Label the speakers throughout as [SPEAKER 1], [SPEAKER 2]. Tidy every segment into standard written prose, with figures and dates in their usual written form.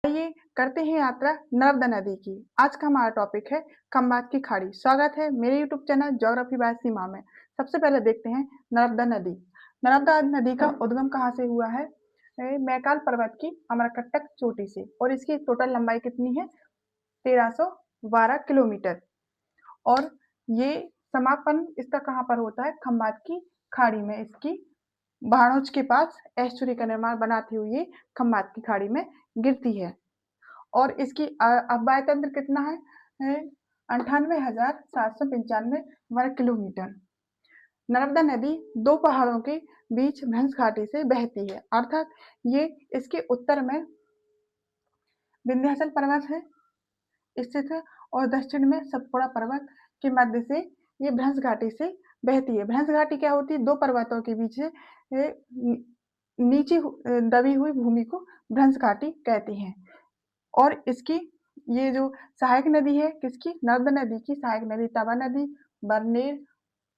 [SPEAKER 1] आइए करते हैं यात्रा नर्मदा नदी की। आज का हमारा टॉपिक है खंबात की खाड़ी। स्वागत है मेरे यूट्यूब चैनल ज्योग्राफी बाय सीमा में। सबसे पहले देखते हैं नर्मदा नदी। नर्मदा नदी का उद्गम कहाँ से हुआ है? मैकाल पर्वत की अमरकंटक चोटी से, और इसकी टोटल लंबाई कितनी है? 1312 किलोमीटर। और ये समापन इसका कहाँ पर होता है? खंबात की खाड़ी में। इसकी भाणोज के पास एस्चुरी का निर्माण बनाते हुए खंबात की खाड़ी में गिरती है। और इसकी अवबाह्य तंत्र कितना है? 98,795 वर्ग किलोमीटर। नर्मदा नदी दो पहाड़ों के बीच भ्रंश घाटी से बहती है, अर्थात ये इसके उत्तर में विंध्याचल पर्वत है स्थित है, और दक्षिण में सतपुड़ा पर्वत के मध्य से ये भ्रंश घाटी से बहती है। भ्रंश घाटी क्या होती है? दो पर्वतों के बीच नीचे दबी हुई भूमि को भ्रंश घाटी कहते हैं। और इसकी ये जो सहायक नदी है, किसकी? नर्मदा नदी की सहायक नदी तवा नदी, बरनेर,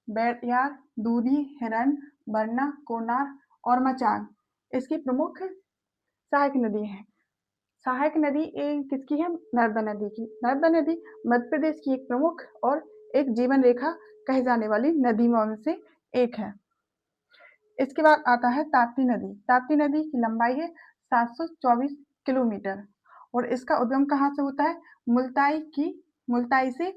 [SPEAKER 1] बैटियार, दूधी, हिरन, बरना, कोनार और मचान इसकी प्रमुख सहायक नदी है। सहायक नदी किसकी है? नर्मदा नदी की। नर्मदा नदी मध्य प्रदेश की एक प्रमुख और एक जीवन रेखा कहे जाने वाली नदियों में से एक है। इसके बाद आता है ताप्ती नदी। ताप्ती नदी की लंबाई है 724 किलोमीटर, और इसका उद्गम कहाँ से होता है? मुल्ताई से,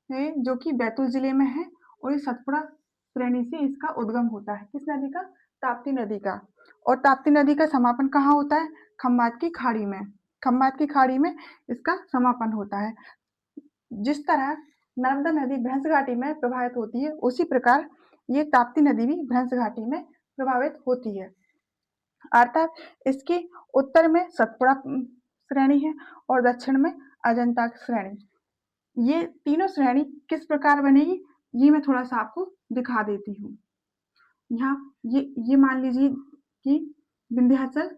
[SPEAKER 1] जो कि बैतूल जिले में है, और इस सतपुड़ा श्रेणी से इसका उद्गम होता है। किस नदी का? ताप्ती नदी का। और ताप्ती नदी का समापन कहाँ होता है? खंबात की खाड़ी में। खंबात की खाड़ी में इसका समापन होता है। जिस तरह नर्मदा नदी भ्रंश घाटी में प्रभावित होती है, उसी प्रकार ये ताप्ती नदी भी भ्रंश घाटी में प्रभावित होती है। अर्थात इसके उत्तर में सतपुड़ा श्रेणी है और दक्षिण में अजंता श्रेणी। ये तीनों श्रेणी किस प्रकार बनेगी, ये मैं थोड़ा सा आपको दिखा देती हूँ। यहाँ ये मान लीजिए कि विंध्याचल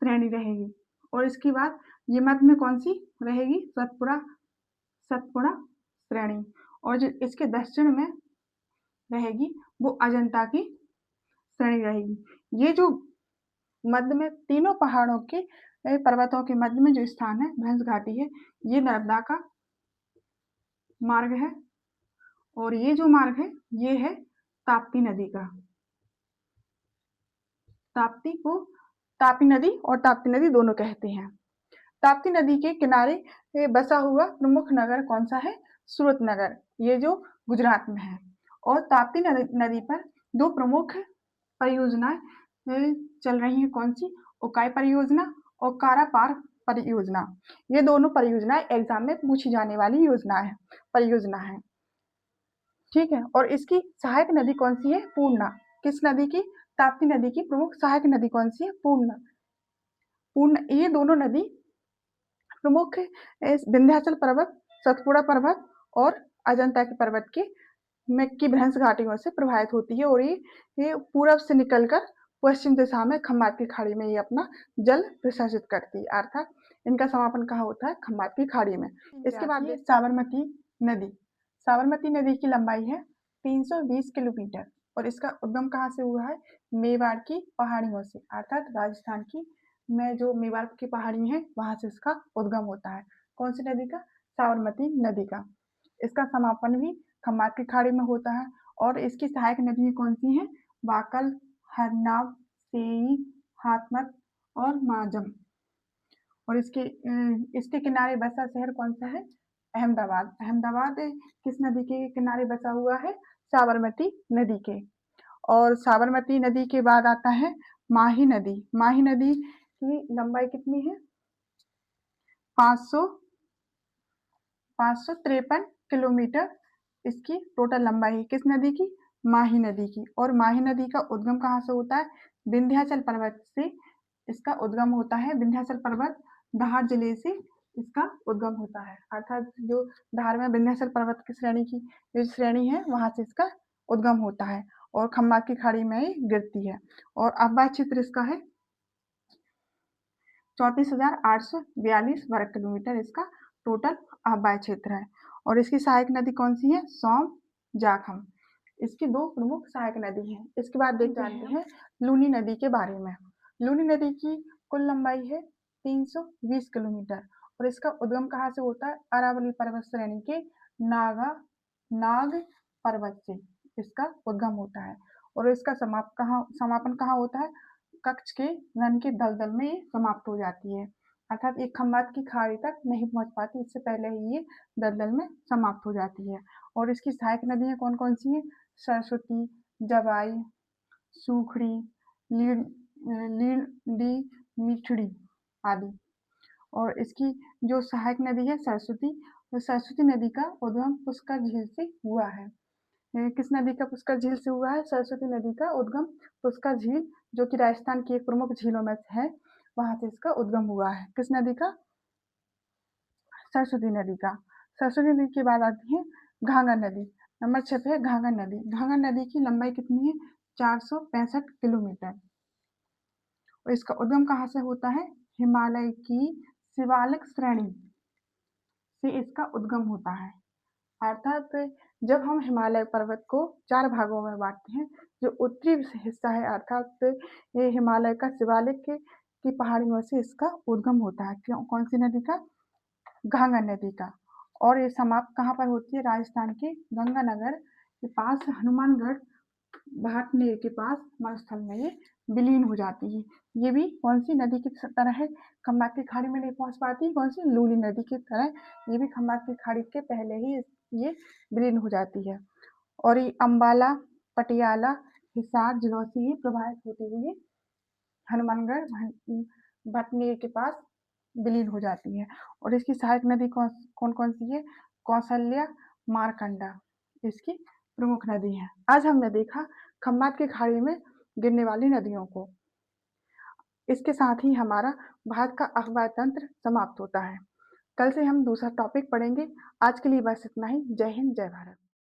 [SPEAKER 1] श्रेणी रहेगी, और इसके बाद ये मध्य में कौन सी रहेगी? सतपुड़ा श्रेणी। और जो इसके दक्षिण में रहेगी वो अजंता की श्रेणी रहेगी। ये जो मध्य में तीनों पहाड़ों के पर्वतों के मध्य में जो स्थान है भ्रंश घाटी है, ये नर्मदा का मार्ग है, और ये जो मार्ग है ये है ताप्ती नदी का। ताप्ती को तापी नदी और ताप्ती नदी दोनों कहते हैं। ताप्ती नदी के किनारे बसा हुआ प्रमुख नगर कौन सा है? सूरतनगर, ये जो गुजरात में है। और ताप्ती नदी पर दो प्रमुख परियोजनाएं चल रही हैं। कौन सी? उकाई परियोजना और कारापार परियोजना। ये दोनों परियोजनाएं एग्जाम में पूछी जाने वाली परियोजना है। ठीक है। और इसकी सहायक नदी कौन सी है? पूर्णा। किस नदी की? ताप्ती नदी की प्रमुख सहायक नदी कौन सी है? पूर्णा। ये दोनों नदी प्रमुख विंध्याचल पर्वत, सतपुड़ा पर्वत और अजंता के पर्वत की भ्रंश घाटियों से प्रभावित होती है, और ये पूरब से निकलकर पश्चिम दिशा में खंबात की खाड़ी में ये अपना जल प्रशासित करती है। अर्थात इनका समापन कहाँ होता है? खंबात की खाड़ी में। इसके बाद साबरमती नदी। साबरमती नदी की लंबाई है 320 किलोमीटर, और इसका उद्गम कहाँ से हुआ है? मेवाड़ की पहाड़ियों से, अर्थात राजस्थान की में जो मेवाड़ की पहाड़ी है वहां से इसका उद्गम होता है। कौन सी नदी का? साबरमती नदी का। इसका समापन भी खंबात की खाड़ी में होता है। और इसकी सहायक नदी कौन सी है? वाकल, हरनाव, सेई, हाथमत और माजम। और इसके किनारे बसा शहर कौन सा है? अहमदाबाद। अहमदाबाद किस नदी के किनारे बसा हुआ है? साबरमती नदी के। और साबरमती नदी के बाद आता है माही नदी। माही नदी की लंबाई कितनी है? 553 किलोमीटर इसकी टोटल लंबाई है। किस नदी की? माही नदी की। और माही नदी का उद्गम कहाँ से होता है? विंध्याचल पर्वत से इसका उद्गम होता है। विंध्याचल पर्वत धार जिले से इसका उद्गम होता है, अर्थात जो धार में विंध्याचल पर्वत की जो श्रेणी है वहां से इसका उद्गम होता है, और खंबात की खाड़ी में ही गिरती है। और अवबाह्य क्षेत्र इसका है 34,842 वर्ग किलोमीटर इसका टोटल अवबाह्य क्षेत्र है। और इसकी सहायक नदी कौन सी है? सोम, जाखम। इसकी दो प्रमुख सहायक नदी हैं। इसके बाद जानते हैं लूनी नदी के बारे में। लूनी नदी की कुल लंबाई है 320 किलोमीटर। और इसका उद्गम कहाँ से होता है? अरावली पर्वत श्रेणी के नाग पर्वत से इसका उद्गम होता है। और इसका समापन कहाँ होता है? कच्छ के रण के दलदल में ये समाप्त हो जाती है, अर्थात ये खम्बात की खाड़ी तक नहीं पहुंच पाती, इससे पहले ही ये दलदल में समाप्त हो जाती है। और इसकी सहायक नदियां कौन कौन सी हैं? सरस्वती, जवाई, सूखड़ी, लीडी, मिठड़ी आदि। और इसकी जो सहायक नदी है सरस्वती, तो सरस्वती नदी का उद्गम पुष्कर झील से हुआ है। किस नदी का पुष्कर झील से हुआ है? सरस्वती नदी का उद्गम पुष्कर झील, जो कि राजस्थान की एक प्रमुख झीलों में से है, वहां से इसका उद्गम हुआ है। किस नदी का? सरस्वती नदी का। सरस्वती नदी के बाद आती है घाघर नदी। नंबर 6 पे है घाघर नदी। घाघर नदी की लंबाई कितनी है? 465 किलोमीटर। और इसका उद्गम कहाँ से होता है? हिमालय की शिवालिक श्रेणी से इसका उद्गम होता है। अर्थात जब हम हिमालय पर्वत को 4 भागों में बांटते हैं, जो उत्तरी हिस्सा है अर्थात ये हिमालय का शिवालिक की पहाड़ियों से इसका उद्गम होता है। क्यों? कौन सी नदी का? घाघर नदी का। और ये समाप्त कहाँ पर होती है? राजस्थान के गंगानगर के पास हनुमानगढ़ भाटनेर के पास मरुस्थल में ये विलीन हो जाती है। ये भी कौन सी नदी की तरह है? खम्बात की खाड़ी में नहीं पहुंच पाती। कौन सी? लूली नदी की तरह ये भी खम्बात की खाड़ी के पहले ही ये विलीन हो जाती है। और ये अम्बाला, पटियाला, हिसार जिलों से ये प्रभावित होती हुई हनुमानगढ़ भटनेर के पास विलीन हो जाती है। और इसकी सहायक नदी कौन कौन सी है? कौशल्या, मारकंडा इसकी प्रमुख नदी है। आज हमने देखा खम्बात की खाड़ी में गिरने वाली नदियों को। इसके साथ ही हमारा भारत का अखबार तंत्र समाप्त होता है। कल से हम दूसरा टॉपिक पढ़ेंगे। आज के लिए बस इतना ही। जय हिंद, जय भारत।